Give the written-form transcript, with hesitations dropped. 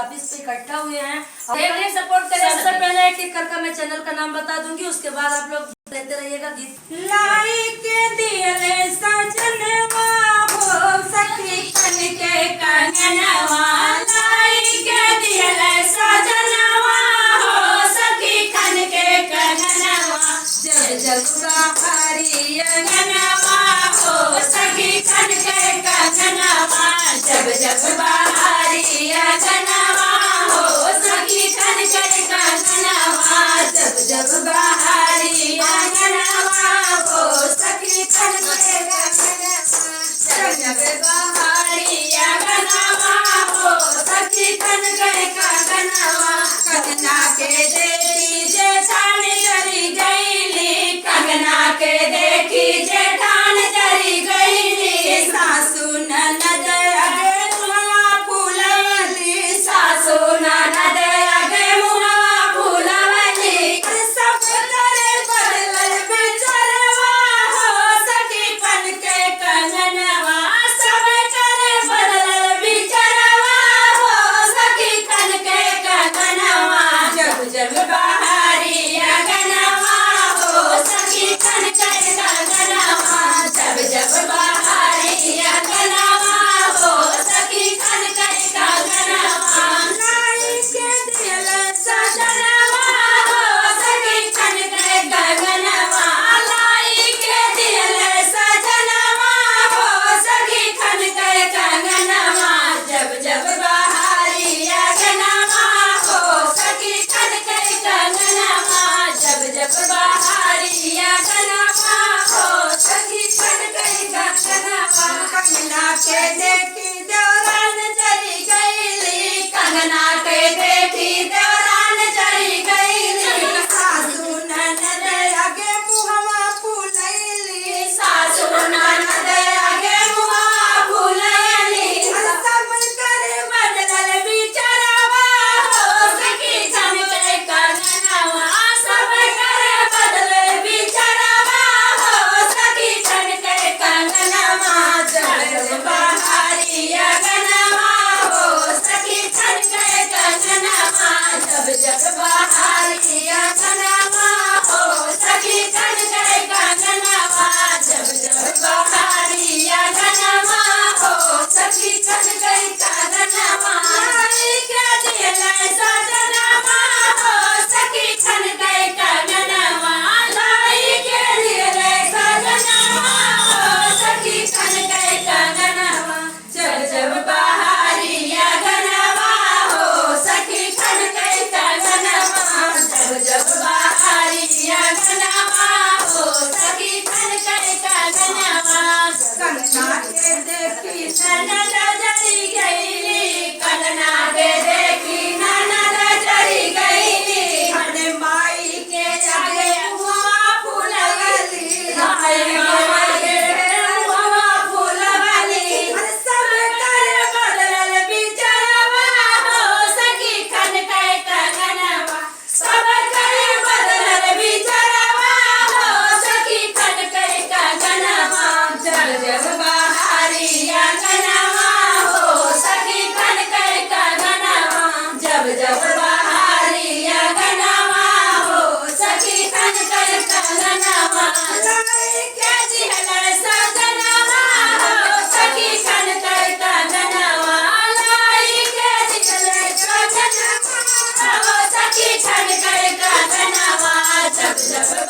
Office पे इकट्ठा हुए हैं और सपोर्ट करें। सबसे पहले एक एक करके मैं चैनल का नाम बता दूंगी, उसके बाद आप लोग लेते रहिएगा गीत। लाई के दियले सजनवा हो सखी कन के कंगनवा, लाई के दियले सजनवा हो सखी कन के कंगनवा, जब जब बाहरी अंगनवा हो सखी कन के कंगनवा, जब जब बाहरी अंगनवा हो सखी कन के कंगनवा, जब जब बाहरी अंगनवा हो सखी कन के कंगनवा, जब जब बाहरी अंगनवा हो सखी कन के कंगनवा, कंगना के देखी जेठान जरी गईली, कंगना के देखी जेठान जरी गईली, सासू ननद अगे मुहवा फूलवली, सासू ननद अगे मुहवा फूलवली, सब करे बदलल बिचरवा हो सखी कन के कंगनवा, सब करे बदलल बिचरवा हो सखी कन के कंगनवा, जब जब बाहरी अंगनवा हो सखी कन के कंगनवा, जब जब बाहरी अंगनवा हो सखी कन के कंगनवा, लाई के दियले सजनवा हो सखी कन के कंगनवा, लाई के दियले सजनवा हो सखी कन के कंगनवा, जब जब बाहरी अंगनवा हो सखी कन के कंगनवा, जब जब बाहरी अंगनवा हो सखी कन के कंगनवा, कंगना के देखी देवरान जरी गईली, कंगना के देखी देवरान जरी गईली, सासू ननद अगे मुहवा फूलैली, सासू ननद अगे मुहवा फूलैली, सब करे बदलल बिचरवा हो सखी कन के कंगनवा, सब करे बदलल बिचरवा हो सखी कन के कंगनवा, जब जब बाहरी अंगनवा हो सखी कन के कंगनवा, जब जब बाहरी अंगनवा हो सखी कन के कंगनवा, जब जब बाहरी अंगनवा हो सखी कन के कंगनवा, लाई के दियले सजनवा हो सखी कन के कंगनवा, लाई के दियले सजनवा हो सखी कन के कंगनवा, जब जब बाहरी अंगनवा हो सखी कन के कंगनवा, जब जब बाहरी अंगनवा हो सखी कन के कंगनवा, कंगना के देखी ननद जरी गईली, कंगना के देखी ननद जरी गईली, हने माई के आगे मुहवा फूलवली, माई के मुहवा फूलवली, सब करे बदलल बिचरवा हो सखी कन के कंगनवा, सब करे बदलल बिचरवा हो सखी कन के कंगनवा, जब जब बाहरी अंगनवा हो सखी कन के कंगनवा, जब जब बाहरी अंगनवा हो सखी कन के कंगनवा, लाई के दियले सजनवा हो सखी कन के कंगनवा, लाई के दियले सजनवा हो सखी कन के कंगनवा, जब जब